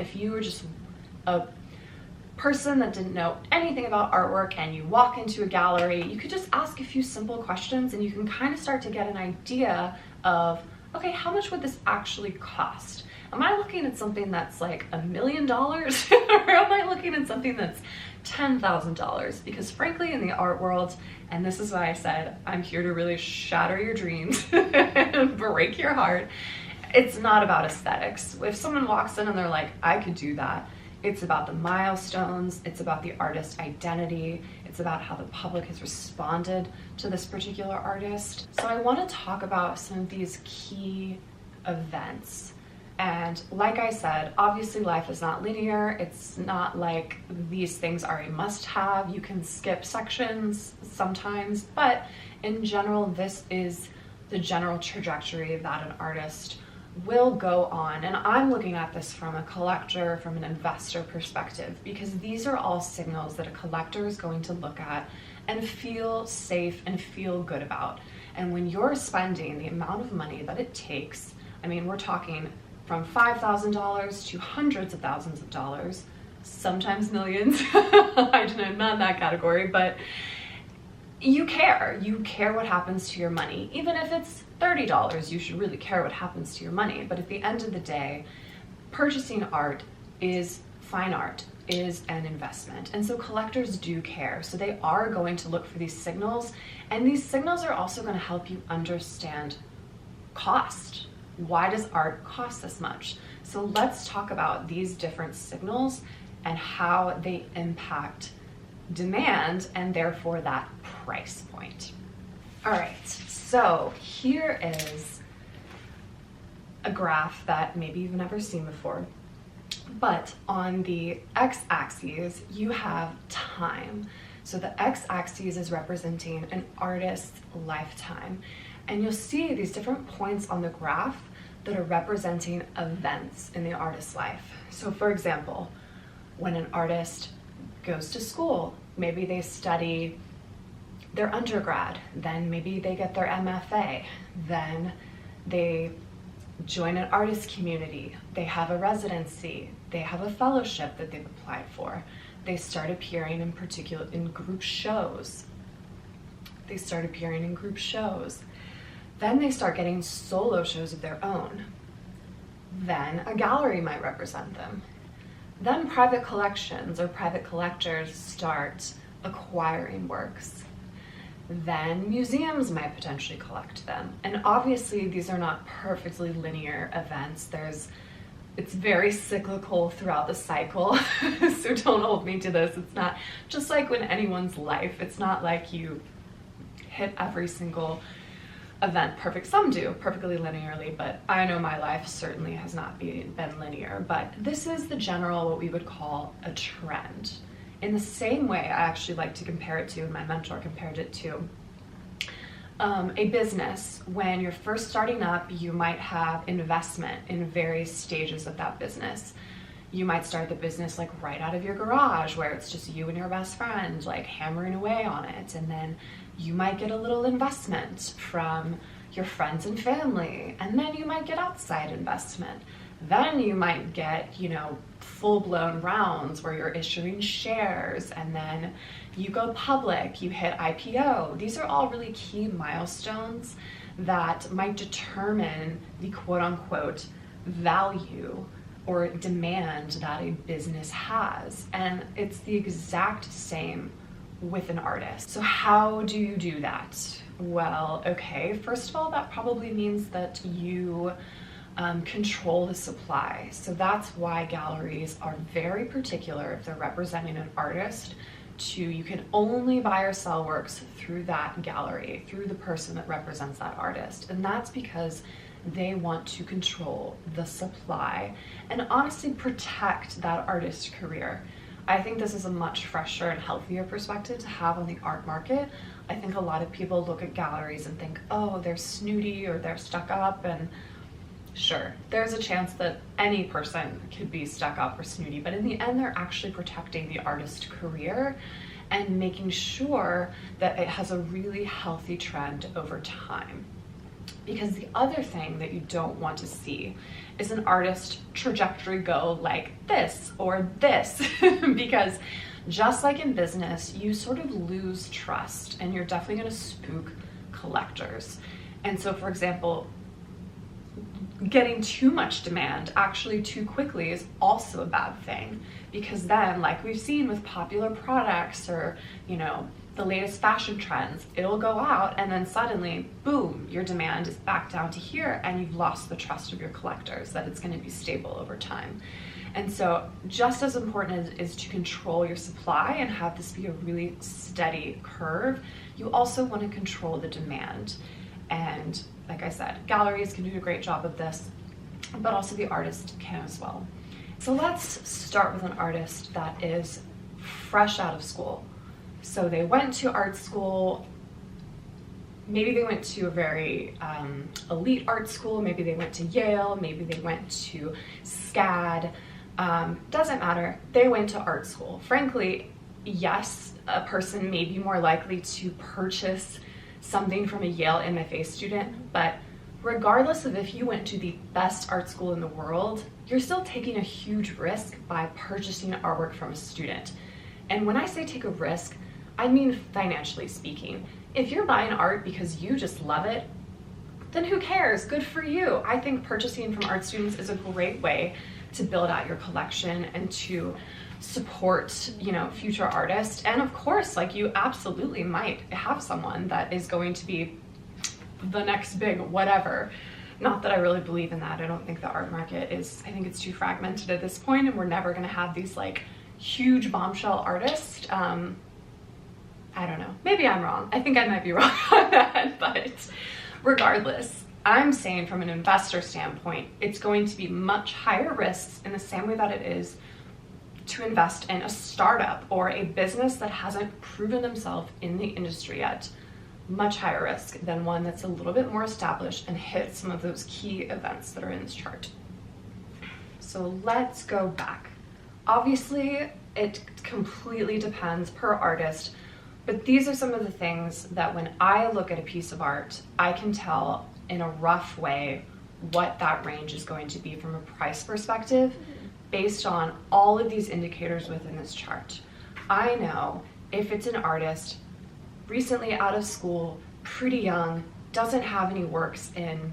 if you were just a person that didn't know anything about artwork and you walk into a gallery, you could just ask a few simple questions and you can kind of start to get an idea of, okay, how much would this actually cost? Am I looking at something that's like $1 million or am I looking at something that's $10,000? Because frankly, in the art world, and this is why I said I'm here to really shatter your dreams and break your heart, it's not about aesthetics. If someone walks in and they're like, I could do that, it's about the milestones, it's about the artist's identity, it's about how the public has responded to this particular artist. So I want to talk about some of these key events. And like I said, obviously life is not linear. It's not like these things are a must-have. You can skip sections sometimes, but in general, this is the general trajectory that an artist will go on. And I'm looking at this from a collector, from an investor perspective, because these are all signals that a collector is going to look at and feel safe and feel good about. And when you're spending the amount of money that it takes, I mean, we're talking from $5,000 to hundreds of thousands of dollars, sometimes millions. I'm not in that category, but you care what happens to your money. Even if it's $30, you should really care what happens to your money. But at the end of the day, purchasing art is fine art, is an investment. And so collectors do care. So they are going to look for these signals. And these signals are also going to help you understand cost. Why does art cost this much? So let's talk about these different signals and how they impact demand and therefore that price point. All right, so here is a graph that maybe you've never seen before, but on the x-axis you have time. So the x-axis is representing an artist's lifetime, and you'll see these different points on the graph that are representing events in the artist's life. So for example, when an artist goes to school, maybe they study their undergrad, then maybe they get their MFA, then they join an artist community, they have a residency, they have a fellowship that they've applied for, they start appearing in group shows. Then they start getting solo shows of their own. Then a gallery might represent them. Then private collections or private collectors start acquiring works. Then museums might potentially collect them. And obviously these are not perfectly linear events. It's very cyclical throughout the cycle. So don't hold me to this. It's not just like when anyone's life, it's not like you hit every single event perfect. Some do perfectly linearly, but I know my life certainly has not been linear. But this is the general, what we would call a trend. In the same way, I actually like to compare it to, and my mentor compared it to, a business. When you're first starting up, you might have investment in various stages of that business. You might start the business like right out of your garage where it's just you and your best friend like hammering away on it, and then you might get a little investment from your friends and family, and then you might get outside investment. Then you might get, full-blown rounds where you're issuing shares, and then you go public, you hit IPO. These are all really key milestones that might determine the quote-unquote value or demand that a business has. And it's the exact same with an artist. So how do you do that? Well, okay, first of all, that probably means that you control the supply. So that's why galleries are very particular if they're representing an artist you can only buy or sell works through that gallery, through the person that represents that artist. And that's because they want to control the supply and honestly protect that artist's career. I think this is a much fresher and healthier perspective to have on the art market. I think a lot of people look at galleries and think, oh, they're snooty or they're stuck up, and sure, there's a chance that any person could be stuck up or snooty, but in the end, they're actually protecting the artist's career and making sure that it has a really healthy trend over time. Because the other thing that you don't want to see is an artist trajectory go like this or this, because just like in business, you sort of lose trust and you're definitely going to spook collectors. And so, for example, getting too much demand actually too quickly is also a bad thing, because then, like we've seen with popular products or, you know, the latest fashion trends, it'll go out and then suddenly, boom, your demand is back down to here and you've lost the trust of your collectors that it's going to be stable over time. And so just as important is to control your supply and have this be a really steady curve, you also want to control the demand. And like I said, galleries can do a great job of this, but also the artist can as well. So let's start with an artist that is fresh out of school. So they went to art school, maybe they went to a very elite art school, maybe they went to Yale, maybe they went to SCAD, doesn't matter, they went to art school. Frankly, yes, a person may be more likely to purchase something from a Yale MFA student, but regardless of if you went to the best art school in the world, you're still taking a huge risk by purchasing artwork from a student. And when I say take a risk, I mean financially speaking. If you're buying art because you just love it, then who cares? Good for you. I think purchasing from art students is a great way to build out your collection and to support, you know, future artists. And of course, like, you absolutely might have someone that is going to be the next big whatever. Not that I really believe in that. I don't think the art market is, I think it's too fragmented at this point, and we're never going to have these like huge bombshell artists. I don't know, maybe I'm wrong. I think I might be wrong on that, but regardless, I'm saying from an investor standpoint, it's going to be much higher risks in the same way that it is to invest in a startup or a business that hasn't proven themselves in the industry yet. Much higher risk than one that's a little bit more established and hits some of those key events that are in this chart. So let's go back. Obviously, it completely depends per artist, but these are some of the things that when I look at a piece of art, I can tell in a rough way what that range is going to be from a price perspective based on all of these indicators within this chart. I know if it's an artist recently out of school, pretty young, doesn't have any works in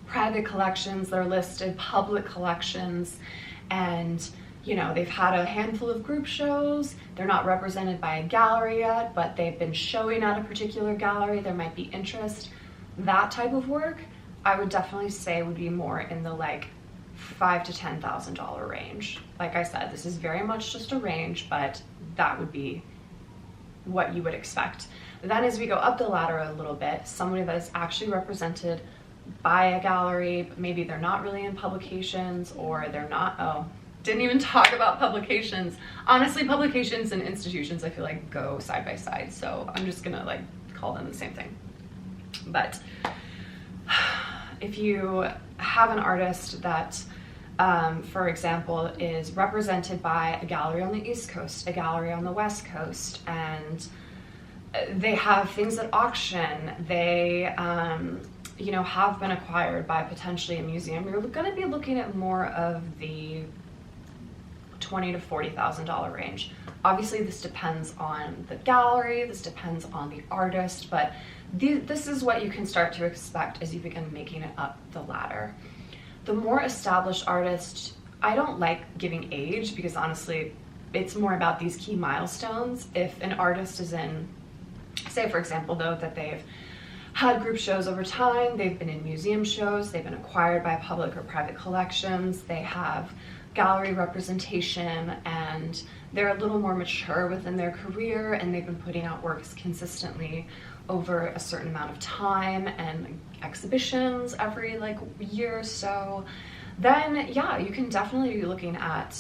private collections, they're listed public collections, and you know, they've had a handful of group shows, they're not represented by a gallery yet, but they've been showing at a particular gallery, there might be interest. That type of work, I would definitely say would be more in the like $5,000 to $10,000 range. Like I said, this is very much just a range, but that would be what you would expect. Then as we go up the ladder a little bit, somebody that is actually represented by a gallery, but maybe they're not really in publications, or they're not, didn't even talk about publications. Honestly, publications and institutions I feel like go side by side, so I'm just gonna like call them the same thing. But if you have an artist that, for example, is represented by a gallery on the East Coast, a gallery on the West Coast, and they have things at auction, they you know, have been acquired by potentially a museum, you're going to be looking at more of the $20,000 to $40,000 range. Obviously, this depends on the gallery, this depends on the artist, but this is what you can start to expect as you begin making it up the ladder. The more established artists, I don't like giving age because honestly, it's more about these key milestones. If an artist is in, say for example though, that they've had group shows over time, they've been in museum shows, they've been acquired by public or private collections, they have gallery representation, and they're a little more mature within their career, and they've been putting out works consistently over a certain amount of time and exhibitions every like year or so, then yeah, you can definitely be looking at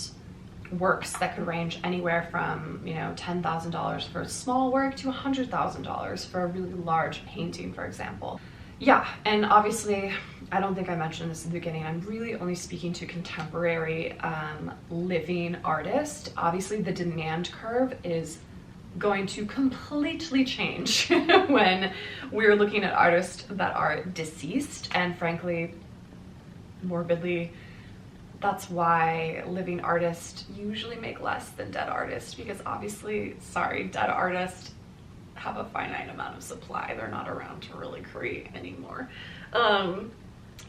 works that could range anywhere from, you know, $10,000 for a small work to $100,000 for a really large painting, for example. Yeah, and obviously, I don't think I mentioned this in the beginning, I'm really only speaking to contemporary living artists. Obviously, the demand curve is going to completely change when we're looking at artists that are deceased, and frankly, morbidly, that's why living artists usually make less than dead artists, because obviously, sorry, dead artists have a finite amount of supply. They're not around to really create anymore.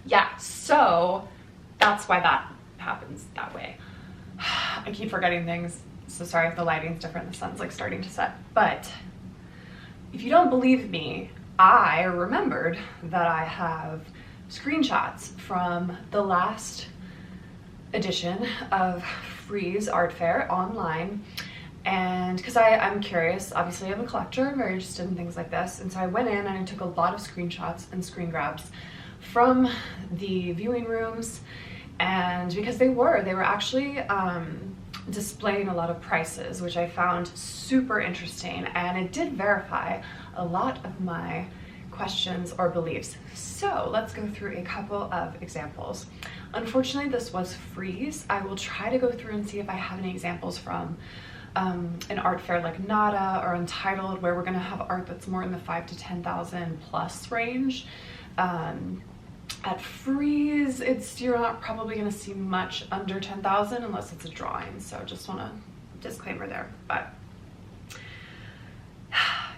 Yeah, so that's why that happens that way. I keep forgetting things, so sorry if the lighting's different. The sun's like starting to set. But if you don't believe me, I remembered that I have screenshots from the last edition of Frieze Art Fair online, and because I'm curious, obviously I'm a collector, I'm very interested in things like this, and so I went in and I took a lot of screenshots and screen grabs from the viewing rooms, and because they were actually displaying a lot of prices, which I found super interesting, and it did verify a lot of my questions or beliefs. So let's go through a couple of examples. Unfortunately, this was Frieze. I will try to go through and see if I have any examples from an art fair like Nada or Untitled, where we're going to have art that's more in the 5,000 to 10,000 plus range. At Frieze, you're not probably going to see much under 10,000 unless it's a drawing. So just want a disclaimer there. But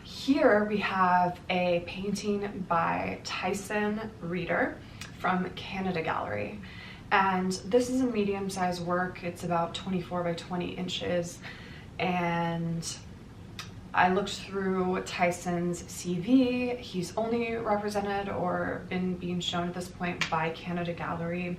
here we have a painting by Tyson Reeder from Canada Gallery. And this is a medium-sized work. It's about 24 by 20 inches. And I looked through Tyson's CV. He's only represented or been being shown at this point by Canada Gallery.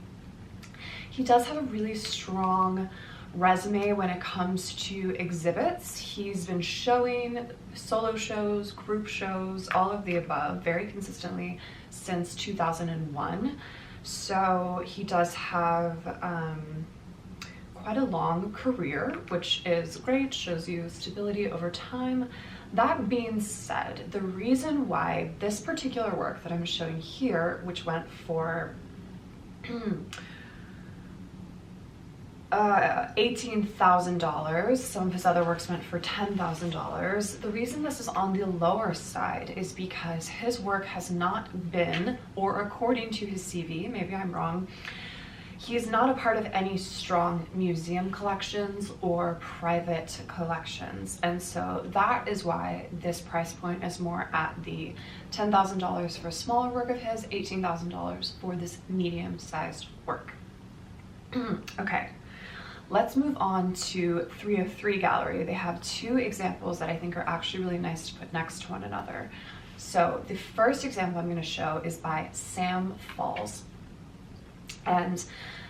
He does have a really strong resume when it comes to exhibits. He's been showing solo shows, group shows, all of the above very consistently since 2001. So he does have quite a long career, which is great, shows you stability over time. That being said, the reason why this particular work that I'm showing here, which went for $18,000, some of his other works went for $10,000. The reason this is on the lower side is because his work has not been, or according to his CV, maybe I'm wrong, he is not a part of any strong museum collections or private collections. And so that is why this price point is more at the $10,000 for a smaller work of his, $18,000 for this medium-sized work. Okay, let's move on to 303 Gallery. They have two examples that I think are actually really nice to put next to one another. So the first example I'm going to show is by Sam Falls. And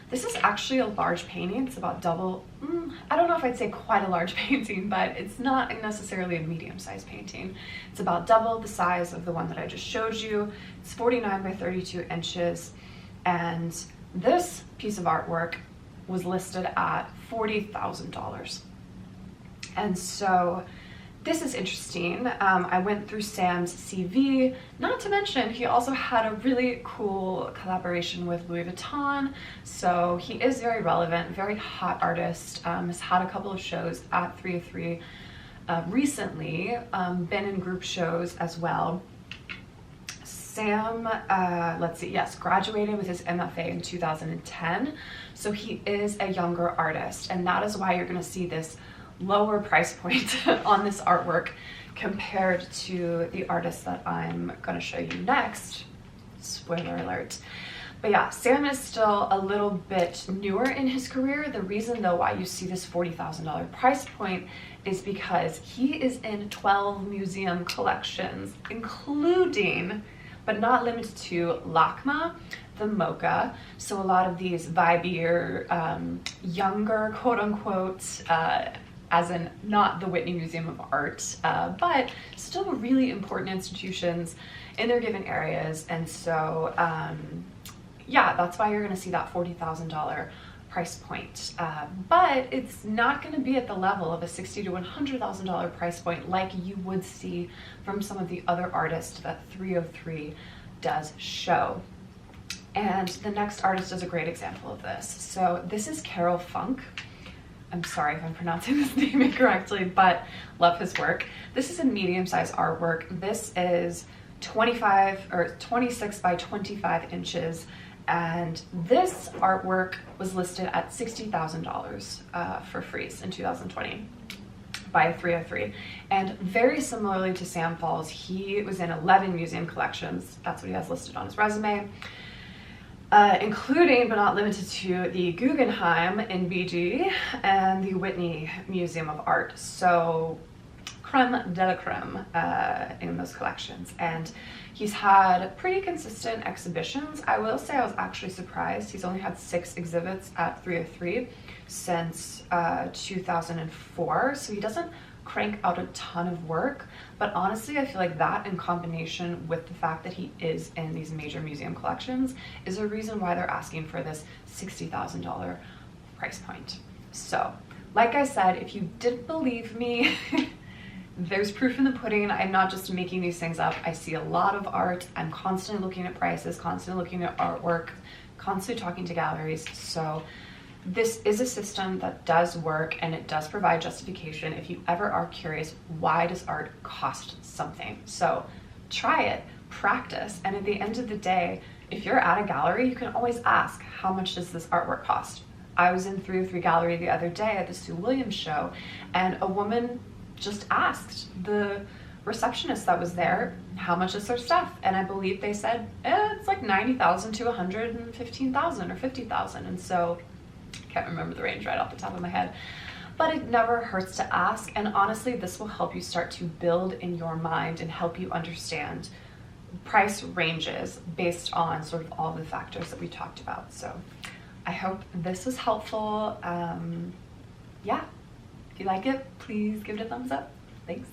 this is actually a large painting. It's about double, I don't know if I'd say quite a large painting, but it's not necessarily a medium-sized painting. It's about double the size of the one that I just showed you. It's 49 by 32 inches. And this piece of artwork was listed at $40,000. And so this is interesting. I went through Sam's CV, not to mention he also had a really cool collaboration with Louis Vuitton. So he is very relevant, very hot artist, has had a couple of shows at 303 recently, been in group shows as well. Sam, let's see, yes, graduated with his MFA in 2010. So he is a younger artist, and that is why you're gonna see this lower price point on this artwork compared to the artist that I'm going to show you next. Spoiler alert. But yeah, Sam is still a little bit newer in his career. The reason though why you see this $40,000 price point is because he is in 12 museum collections, including, but not limited to, LACMA, the MoCA. So a lot of these vibier, younger, quote unquote, as in not the Whitney Museum of Art, but still really important institutions in their given areas. And so, yeah, that's why you're gonna see that $40,000 price point. But it's not gonna be at the level of a $60,000 to $100,000 price point like you would see from some of the other artists that 303 does show. And the next artist is a great example of this. So this is Carol Funk. I'm sorry if I'm pronouncing this name incorrectly, but love his work. This is a medium-sized artwork. This is 26 by 25 inches, and this artwork was listed at $60,000 for Frieze in 2020 by 303. And very similarly to Sam Falls, he was in 11 museum collections. That's what he has listed on his resume, including but not limited to the Guggenheim in BG and the Whitney Museum of Art. So creme de la creme in those collections. And he's had pretty consistent exhibitions. I will say I was actually surprised. He's only had 6 exhibits at 303 since 2004, so he doesn't crank out a ton of work, but honestly I feel like that in combination with the fact that he is in these major museum collections is a reason why they're asking for this $60,000 price point. So like I said, if you didn't believe me, there's proof in the pudding. I'm not just making these things up. I see a lot of art. I'm constantly looking at prices, constantly looking at artwork, constantly talking to galleries. So this is a system that does work, and it does provide justification if you ever are curious, why does art cost something? So try it, practice, and at the end of the day, if you're at a gallery, you can always ask, how much does this artwork cost? I was in 303 Gallery the other day at the Sue Williams show, and a woman just asked the receptionist that was there, how much is their stuff? And I believe they said, it's like 90,000 to 115,000 or 50,000. And so I can't remember the range right off the top of my head, but it never hurts to ask. And honestly, this will help you start to build in your mind and help you understand price ranges based on sort of all the factors that we talked about. So I hope this was helpful. Yeah. If you like it, please give it a thumbs up. Thanks.